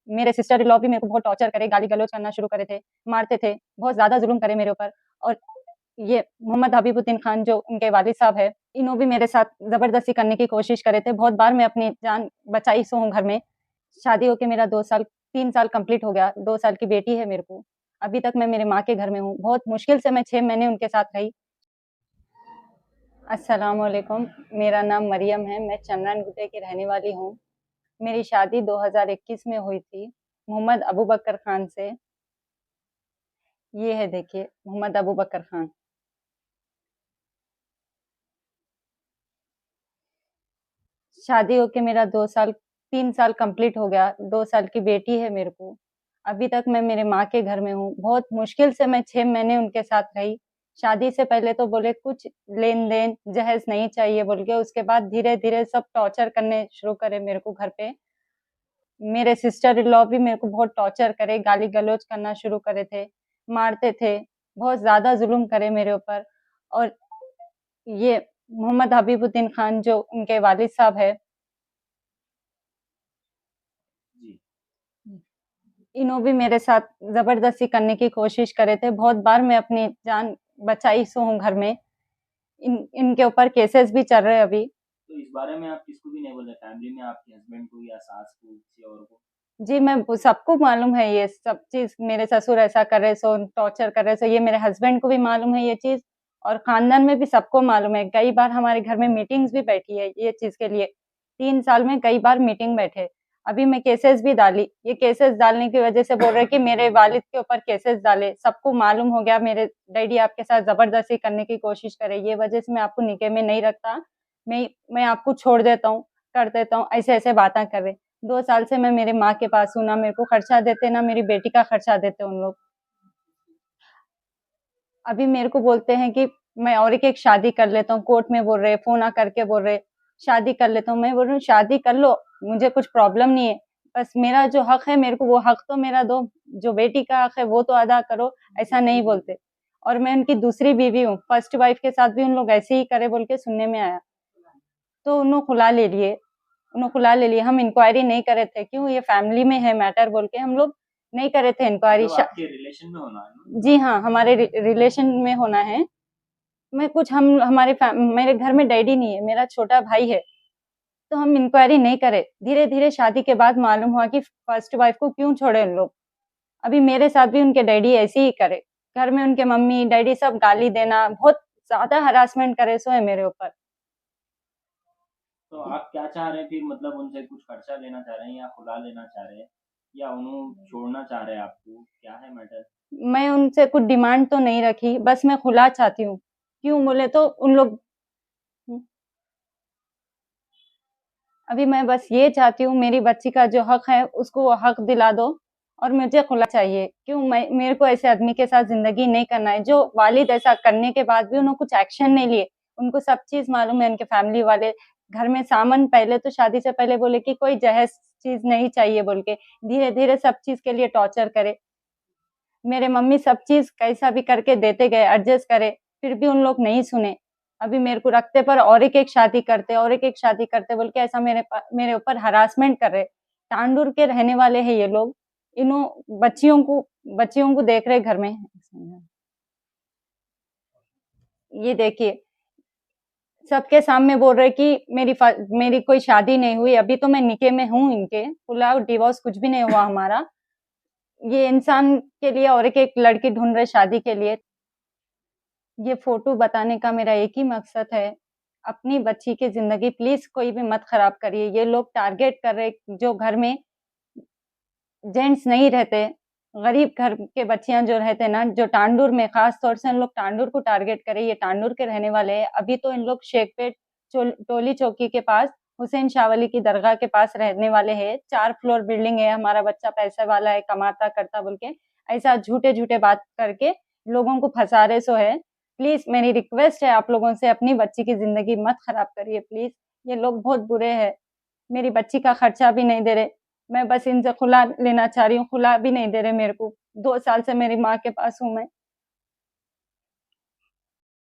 मेरे sister in law भी मेरे को बहुत टॉर्चर करे, गाली-गलौज करना शुरू करे थे, मारते थे, बहुत ज़्यादा ज़ुल्म करे मेरे ऊपर। और ये मोहम्मद हबीबुद्दीन खान जो उनके वालिद साहब हैं, इन्हों भी मेरे साथ ज़बरदस्ती करने की कोशिश करे थे। बहुत बार मैं अपनी जान बचाई सो हूँ घर में। शादी होके मेरा 2 साल 3 साल कंप्लीट हो गया, 2 साल की बेटी है मेरे को। अभी तक मैं मेरे माँ के घर में हूँ। बहुत मुश्किल से मैं 6 महीने उनके साथ रही। अस्सलाम वालेकुम, मेरा नाम मरियम है, मैं चंदन गुट्टे की रहने वाली हूँ। मेरी शादी 2021 में हुई थी, मोहम्मद अबू बकर खान से। ये है देखिए, मोहम्मद अबू बकर खान। शादी होके मेरा 2 साल 3 साल कंप्लीट हो गया, 2 साल की बेटी है मेरे को। अभी तक मैं मेरे माँ के घर में हूँ। बहुत मुश्किल से मैं 6 महीने उनके साथ रही। शादी से पहले तो बोले कुछ लेन-देन, जहेज़ नहीं चाहिए बोल के, उसके बाद धीरे-धीरे सब टॉर्चर करने शुरू करे मेरे को घर पे। मेरे सिस्टर इन लॉ भी मेरे को बहुत टॉर्चर करे, गाली-गलौज करना शुरू करे थे, मारते थे, बहुत ज़्यादा ज़ुल्म करे मेरे ऊपर। और ये मोहम्मद हबीबुद्दीन खान जो उनके वालिद साहब हैं, जी। इन्हों भी मेरे साथ ज़बरदस्ती करने की कोशिश करे थे। बहुत बार मैं अपनी जान बचाई सो हूँ घर में। इनके ऊपर केसेस भी चल रहे हैं अभी। तो इस बारे में आप किसको भी नहीं बोले, फैमिली में आपके हस्बैंड को या सास को, किसी और को? जी, मैं वो सबको मालूम है ये सब चीज़, मेरे ससुर ऐसा कर रहे सो, टॉर्चर कर रहे सो, ये मेरे हस्बैंड को भी मालूम है ये चीज़ और ख़ानदान में भी सबको मालूम है। कई बार हमारे घर में मीटिंग्स भी बैठी है ये चीज़ के लिए। 3 साल में कई बार मीटिंग बैठे। अभी मैं केसेस भी डाली। ये केसेस डालने की वज़ह से बोल रहे हैं कि मेरे वालिद के ऊपर केसेस डाले। सबको मालूम हो गया मेरे डैडी आपके साथ ज़बरदस्ती करने की कोशिश कर रहे हैं। ये वज़ह से मैं आपको निकाह में नहीं रखता। मैं आपको छोड़ देता हूँ, कर देता हूँ, ऐसे-ऐसे बातें कर रहे। 2 साल से मैं मेरे माँ के पास हूँ, ना मेरे को खर्चा देते, ना मेरी बेटी का खर्चा देते उन लोग। अभी मेरे को बोलते हैं कि मैं और एक शादी कर लेता हूँ, कोर्ट में बोल रहे, फ़ोन आ करके बोल रहे, शादी कर लेता हूँ। मैं बोल रही हूँ शादी कर लो, मुझे कुछ प्रॉब्लम नहीं है, बस मेरा जो हक है मेरे को वो हक तो मेरा दो, जो बेटी का हक है वो तो अदा करो, ऐसा नहीं बोलते। और मैं उनकी दूसरी बीवी हूँ, फर्स्ट वाइफ के साथ भी उन लोग ऐसे ही करे बोल के सुनने में आया। तो उन्हों खुला ले लिए। उन्हों खुला ले लिए, हम इंक्वायरी नहीं करे थे, क्यों ये फैमिली में है मैटर बोल के हम लोग नहीं करे थे इंक्वायरी। मतलब आपके रिलेशन में होना है ना? जी हाँ, हमारे रिलेशन में होना है। मैं कुछ हम हमारे मेरे घर में डैडी नहीं है, मेरा छोटा भाई है, तो हम इंक्वायरी नहीं करे। धीरे-धीरे शादी के बाद मालूम हुआ कि फर्स्ट वाइफ को क्यों छोड़े उन लोग। अभी मेरे साथ भी उनके डैडी ऐसे ही करे। घर में उनके मम्मी-डैडी सब गाली देना, बहुत ज़्यादा हरासमेंट करे सो है मेरे ऊपर। तो आप क्या चाह रहे हैं फिर, मतलब उनसे कुछ खर्चा लेना चाह रहे हैं या खुला लेना चाह रहे हैं या उन्हें छोड़ना चाह रहे हैं आपको, क्या है मैटर? मैं उनसे कुछ डिमांड तो नहीं रखी, बस मैं खुला चाहती हूँ। क्यों बोले तो उन लोग अभी मैं बस ये चाहती हूँ मेरी बच्ची का जो हक है उसको वो हक दिला दो और मुझे खुला चाहिए। क्यों मैं मेरे को ऐसे आदमी के साथ ज़िंदगी नहीं करना है, जो वालिद ऐसा करने के बाद भी उन्होंने कुछ एक्शन नहीं लिए। उनको सब चीज़ मालूम है, उनके फैमिली वाले घर में सामान पहले तो शादी से पहले बोले कि कोई जहेज़ चीज़ नहीं चाहिए बोल के, धीरे-धीरे सब चीज़ के लिए टॉर्चर करे। मेरे मम्मी सब चीज़ कैसा भी करके देते गए, एडजस्ट करे, फिर भी उन लोग नहीं सुने। अभी मेरे को रखते पर और एक-एक शादी करते और एक-एक शादी करते बोल के ऐसा मेरे ऊपर हरासमेंट कर रहे। तांडुर के रहने वाले हैं ये लोग। इन्हों बच्चियों को देख रहे घर में। ये देखिए, सबके सामने बोल रहे कि मेरी कोई शादी नहीं हुई, अभी तो मैं निकाह में हूँ इनके, खुला डिवोर्स कुछ भी नहीं हुआ हमारा। ये इंसान के लिए और एक लड़की ढूँढ रहे शादी के लिए। ये फ़ोटो बताने का मेरा एक ही मकसद है, अपनी बच्ची की ज़िंदगी प्लीज़ कोई भी मत ख़राब करिए। ये लोग टारगेट कर रहे जो घर में जेंट्स नहीं रहते, गरीब घर के बच्चियाँ जो रहते ना, जो तांडुर में ख़ास तौर से इन लोग तांडुर को टारगेट करे, ये तांडुर के रहने वाले हैं। अभी तो इन लोग शेखपेट टोली चौकी के पास, हुसैन शाह वली की दरगाह के पास रहने वाले हैं। 4 फ्लोर बिल्डिंग है, हमारा बच्चा पैसे वाला है, कमाता करता बोल के, ऐसा झूठे-झूठे बात करके लोगों को फँसा रहे सो है। प्लीज़ मेरी रिक्वेस्ट है आप लोगों से, अपनी बच्ची की ज़िंदगी मत ख़राब करिए प्लीज़। ये लोग बहुत बुरे हैं। मेरी बच्ची का खर्चा भी नहीं दे रहे। मैं बस इनसे खुला लेना चाह रही हूँ, खुला भी नहीं दे रहे मेरे को। 2 साल से मेरी माँ के पास हूँ मैं।